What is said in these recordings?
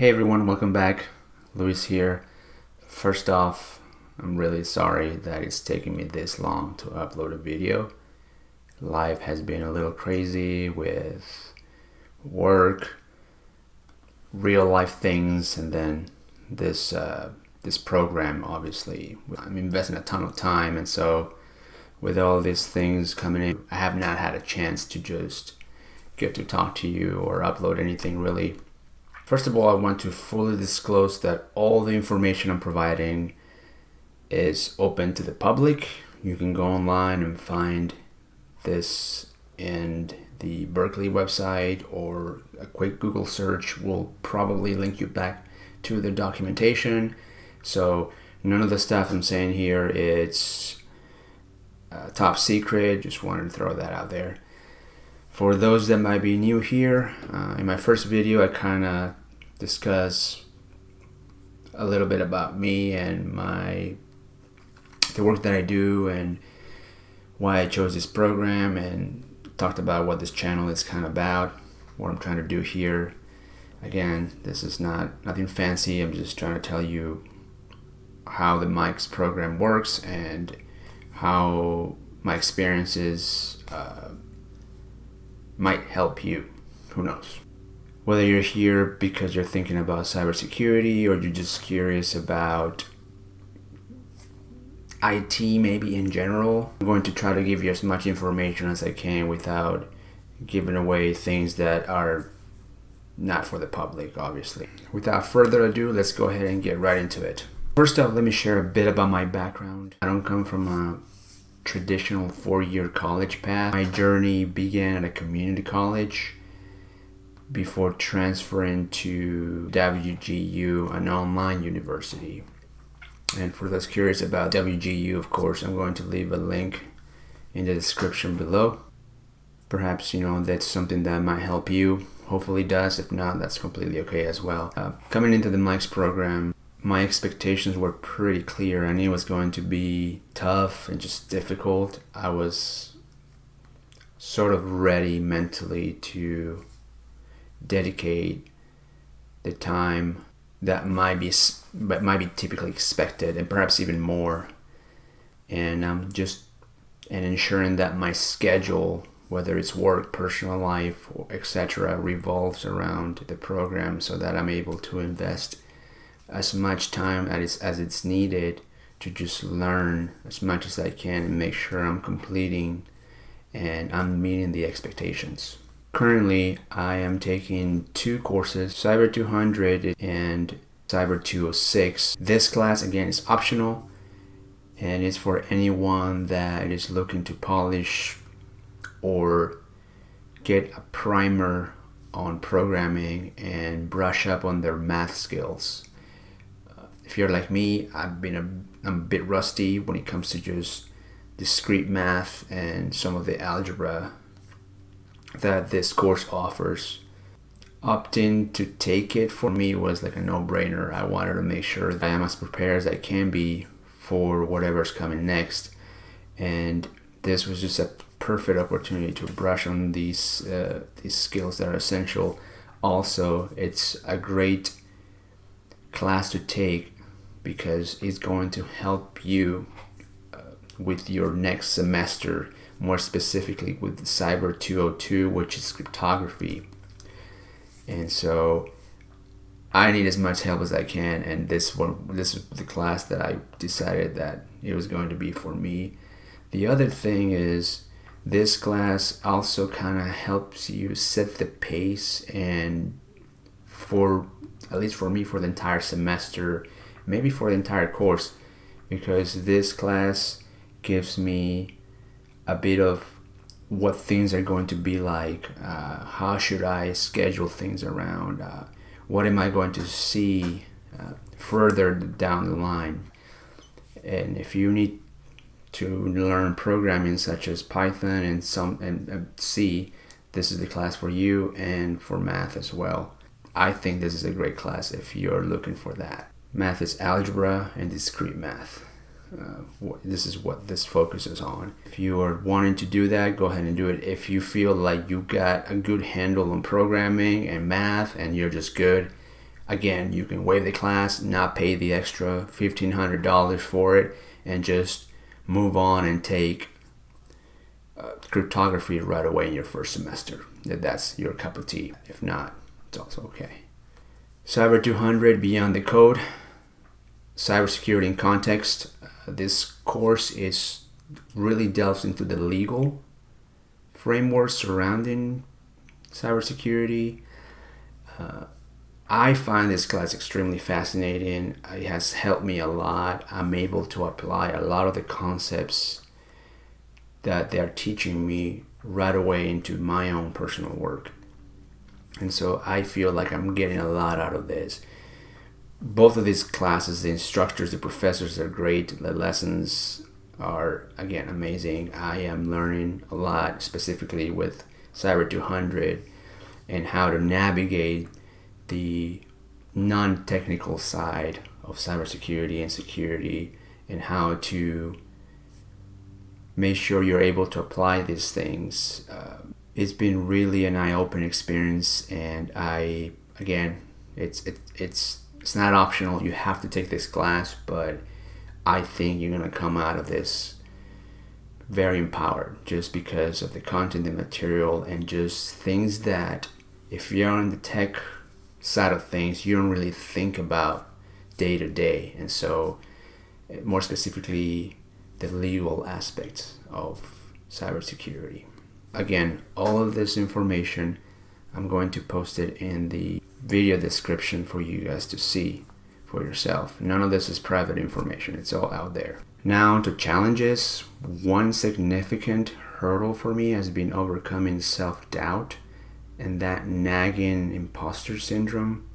Hey everyone, welcome back. Luis here. First off, I'm really sorry that it's taking me this long to upload a video. Life has been a little crazy with work, real life things, and then this program. Obviously, I'm investing a ton of time, and so with all these things coming in, I have not had a chance to just get to talk to you or upload anything really. First of all, I want to fully disclose that all the information I'm providing is open to the public. You can go online and find this in the Berkeley website, or a quick Google search will probably link you back to the documentation. So none of the stuff I'm saying here is top secret. Just wanted to throw that out there. For those that might be new here, in my first video I kind of discuss a little bit about me and the work that I do and why I chose this program, and talked about what this channel is kind of about, what I'm trying to do here. Again, this is nothing fancy. I'm just trying to tell you how the Mike's program works and how my experiences might help you. Who knows? Whether you're here because you're thinking about cybersecurity, or you're just curious about IT maybe in general, I'm going to try to give you as much information as I can without giving away things that are not for the public, obviously. Without further ado, let's go ahead and get right into it. First off, let me share a bit about my background. I don't come from a traditional 4-year college path. My journey began at a community college before transferring to WGU, an online university. And for those curious about WGU, of course, I'm going to leave a link in the description below. Perhaps, that's something that might help you. Hopefully it does. If not, that's completely okay as well. Coming into the Mike's program, my expectations were pretty clear. I knew it was going to be tough and just difficult. I was sort of ready mentally to dedicate the time that might be typically expected, and perhaps even more. And ensuring that my schedule, whether it's work, personal life, etc., revolves around the program, so that I'm able to invest as much time as it's needed to just learn as much as I can and make sure I'm completing and I'm meeting the expectations. Currently, I am taking 2 courses, Cyber 200 and Cyber 206. This class, again, is optional, and it's for anyone that is looking to polish or get a primer on programming and brush up on their math skills. If you're like me, I'm a bit rusty when it comes to just discrete math and some of the algebra that this course offers. Opting to take it for me was like a no-brainer. I wanted to make sure that I am as prepared as I can be for whatever's coming next, and this was just a perfect opportunity to brush on these skills that are essential. Also, it's a great class to take because it's going to help you with your next semester, more specifically with Cyber 202, which is cryptography. And so I need as much help as I can, and this is the class that I decided that it was going to be for me. The other thing is, this class also kind of helps you set the pace, and at least for me, for the entire semester, maybe for the entire course, because this class gives me a bit of what things are going to be like, how should I schedule things around, what am I going to see further down the line. And if you need to learn programming such as Python and C, this is the class for you, and for math as well. I think this is a great class if you're looking for that. Math is algebra and discrete math. This is what this focuses on. If you are wanting to do that, go ahead and do it. If you feel like you got a good handle on programming and math and you're just good, Again, you can waive the class, not pay the extra $1,500 for it, and just move on and take cryptography right away in your first semester, if that's your cup of tea. If not, it's also okay. Cyber 200, Beyond the Code, Cybersecurity in Context. This course really delves into the legal framework surrounding cybersecurity. I find this class extremely fascinating. It has helped me a lot. I'm able to apply a lot of the concepts that they're teaching me right away into my own personal work. And so I feel like I'm getting a lot out of this. Both of these classes, the instructors, the professors are great. The lessons are, again, amazing. I am learning a lot, specifically with Cyber 200 and how to navigate the non-technical side of cybersecurity and security, and how to make sure you're able to apply these things. It's been really an eye-opening experience, and it's not optional. You have to take this class, but I think you're gonna come out of this very empowered, just because of the content, the material, and just things that if you're on the tech side of things, you don't really think about day to day. And so more specifically, the legal aspects of cybersecurity. Again, all of this information, I'm going to post it in the video description for you guys to see for yourself. None of this is private information. It's all out there. Now to challenges. One significant hurdle for me has been overcoming self-doubt and that nagging imposter syndrome.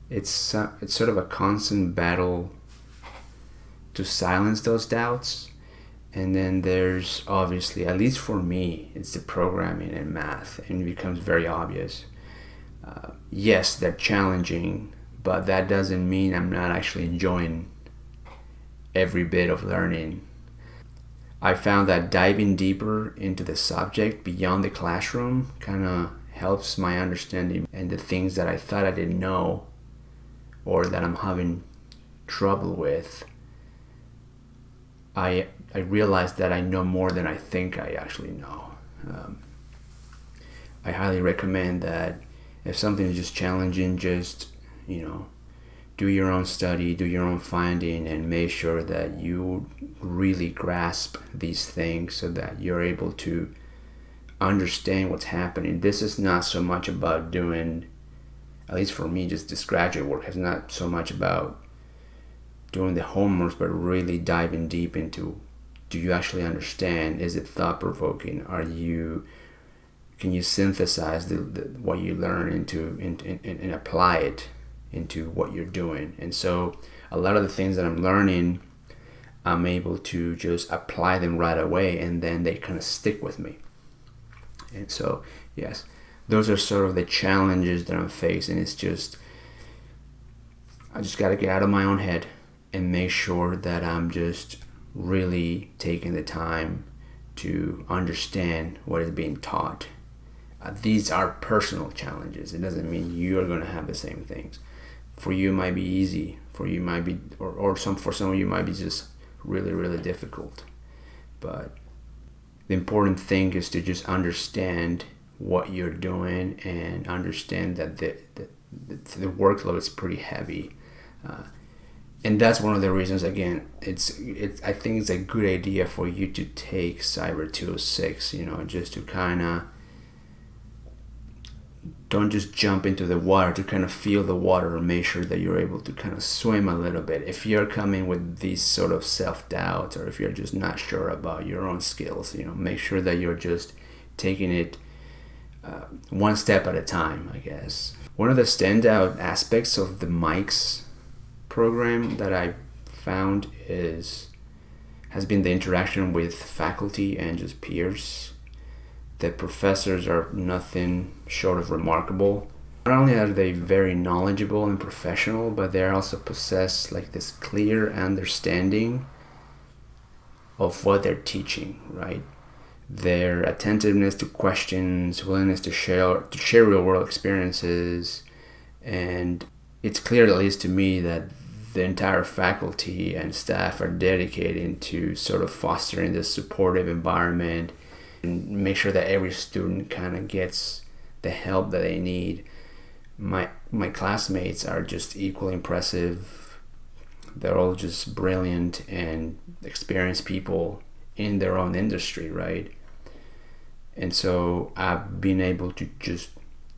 It's sort of a constant battle to silence those doubts. And then there's obviously, at least for me, it's the programming and math, and it becomes very obvious. Yes, they're challenging, but that doesn't mean I'm not actually enjoying every bit of learning. I found that diving deeper into the subject beyond the classroom kind of helps my understanding, and the things that I thought I didn't know or that I'm having trouble with, I realized that I know more than I think I actually know. I highly recommend that if something is just challenging, just, do your own study, do your own finding, and make sure that you really grasp these things so that you're able to understand what's happening. This is not so much about doing, at least for me, just this graduate work is not so much about doing the homework, but really diving deep into, do you actually understand? Is it thought-provoking? Can you synthesize what you learn and apply it into what you're doing? And so a lot of the things that I'm learning, I'm able to just apply them right away, and then they kind of stick with me. And so, yes, those are sort of the challenges that I'm facing. It's just, I just got to get out of my own head and make sure that I'm just really taking the time to understand what is being taught. These are personal challenges. It doesn't mean you are going to have the same things. For you, it might be easy. For you, might be, for some of you, might be just really, really difficult. But the important thing is to just understand what you're doing and understand that the workload is pretty heavy. And that's one of the reasons, again, I think it's a good idea for you to take Cyber 206, just to kind of, don't just jump into the water, to kind of feel the water and make sure that you're able to kind of swim a little bit. If you're coming with these sort of self-doubt, or if you're just not sure about your own skills, make sure that you're just taking it one step at a time, I guess. One of the standout aspects of the Mike's program that I found has been the interaction with faculty and just peers. The professors are nothing short of remarkable. Not only are they very knowledgeable and professional, but they also possess this clear understanding of what they're teaching, right? Their attentiveness to questions, willingness to share real world experiences, and it's clear, at least to me, that the entire faculty and staff are dedicated to sort of fostering this supportive environment and make sure that every student kind of gets the help that they need. My classmates are just equally impressive. They're all just brilliant and experienced people in their own industry, right? And so I've been able to just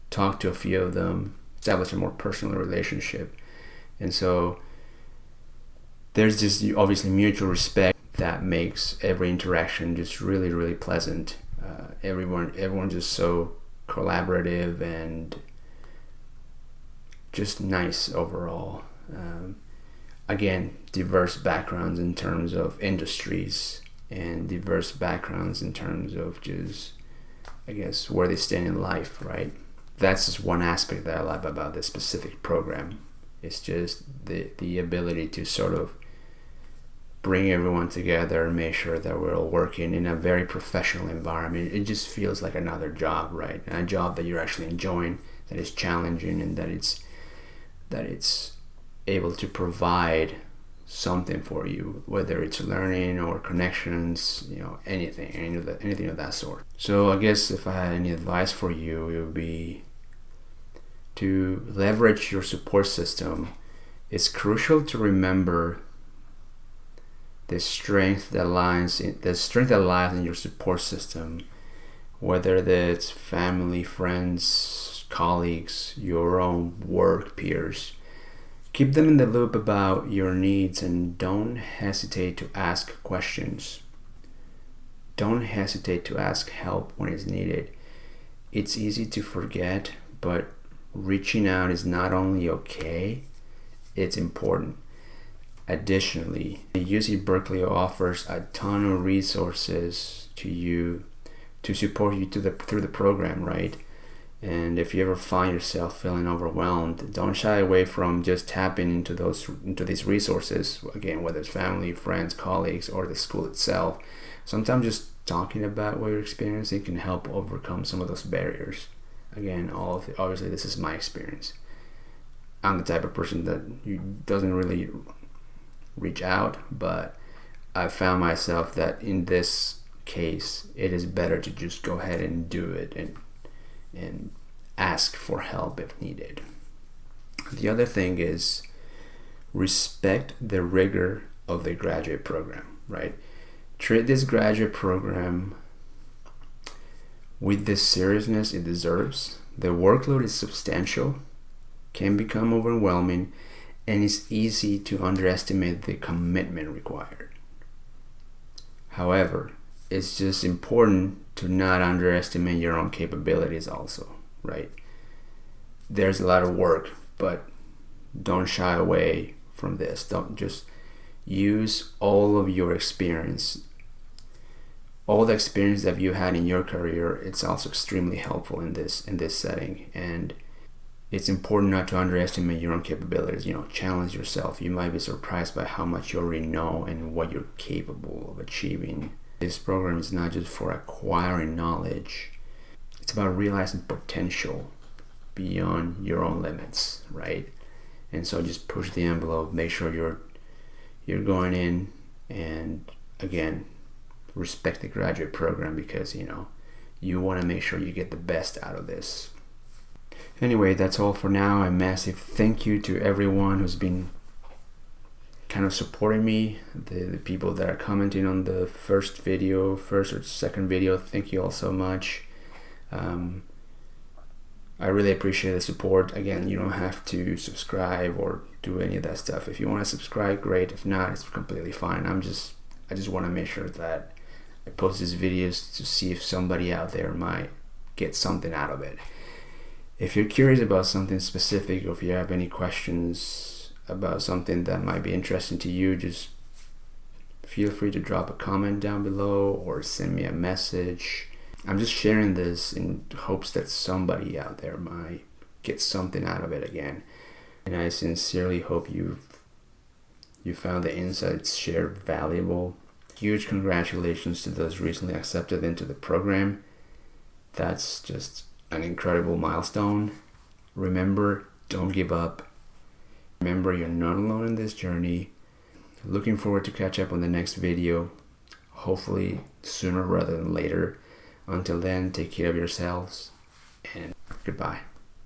talk to a few of them, establish a more personal relationship. And so there's just obviously mutual respect that makes every interaction just really, really pleasant. Everyone's just so collaborative and just nice overall. Again, diverse backgrounds in terms of industries and diverse backgrounds in terms of just, I guess, where they stand in life, right? That's just one aspect that I love about this specific program. It's just the ability to sort of bring everyone together and make sure that we're all working in a very professional environment. It just feels like another job, right? And a job that you're actually enjoying, that is challenging, and that it's able to provide something for you, whether it's learning or connections, anything of that sort. So I guess if I had any advice for you, it would be to leverage your support system. It's crucial to remember the strength that lies in your support system, whether that's family, friends, colleagues, your own work peers. Keep them in the loop about your needs and don't hesitate to ask questions. Don't hesitate to ask help when it's needed. It's easy to forget, but reaching out is not only okay, it's important. Additionally, UC Berkeley offers a ton of resources to you to support you through the program, right? And if you ever find yourself feeling overwhelmed, don't shy away from just tapping into these resources. Again, whether it's family, friends, colleagues, or the school itself. Sometimes just talking about what you're experiencing can help overcome some of those barriers. Again, obviously this is my experience. I'm the type of person that doesn't really reach out, but I found myself that in this case, it is better to just go ahead and do it and ask for help if needed. The other thing is respect the rigor of the graduate program, right? Treat this graduate program with the seriousness it deserves. The workload is substantial, can become overwhelming, and it's easy to underestimate the commitment required. However, it's just important to not underestimate your own capabilities also, right? There's a lot of work, but don't shy away from this. Don't just use all of your experience. All the experience that you had in your career, it's also extremely helpful in this setting. And it's important not to underestimate your own capabilities. Challenge yourself. You might be surprised by how much you already know and what you're capable of achieving. This program is not just for acquiring knowledge. It's about realizing potential beyond your own limits, right? And so just push the envelope. Make sure you're going in, and again, respect the graduate program because you want to make sure you get the best out of this. Anyway, that's all for now. A massive thank you to everyone who's been kind of supporting me, the people that are commenting on the first or second video. Thank you all so much. I really appreciate the support. Again, you don't have to subscribe or do any of that stuff. If you want to subscribe, great. If not, it's completely fine. I just want to make sure that I post these videos to see if somebody out there might get something out of it. If you're curious about something specific, or if you have any questions about something that might be interesting to you, just feel free to drop a comment down below or send me a message. I'm just sharing this in hopes that somebody out there might get something out of it again. And I sincerely hope you found the insights shared valuable. Huge congratulations to those recently accepted into the program. That's just an incredible milestone. Remember, don't give up. Remember, you're not alone in this journey. Looking forward to catch up on the next video, hopefully sooner rather than later. Until then, take care of yourselves, and goodbye.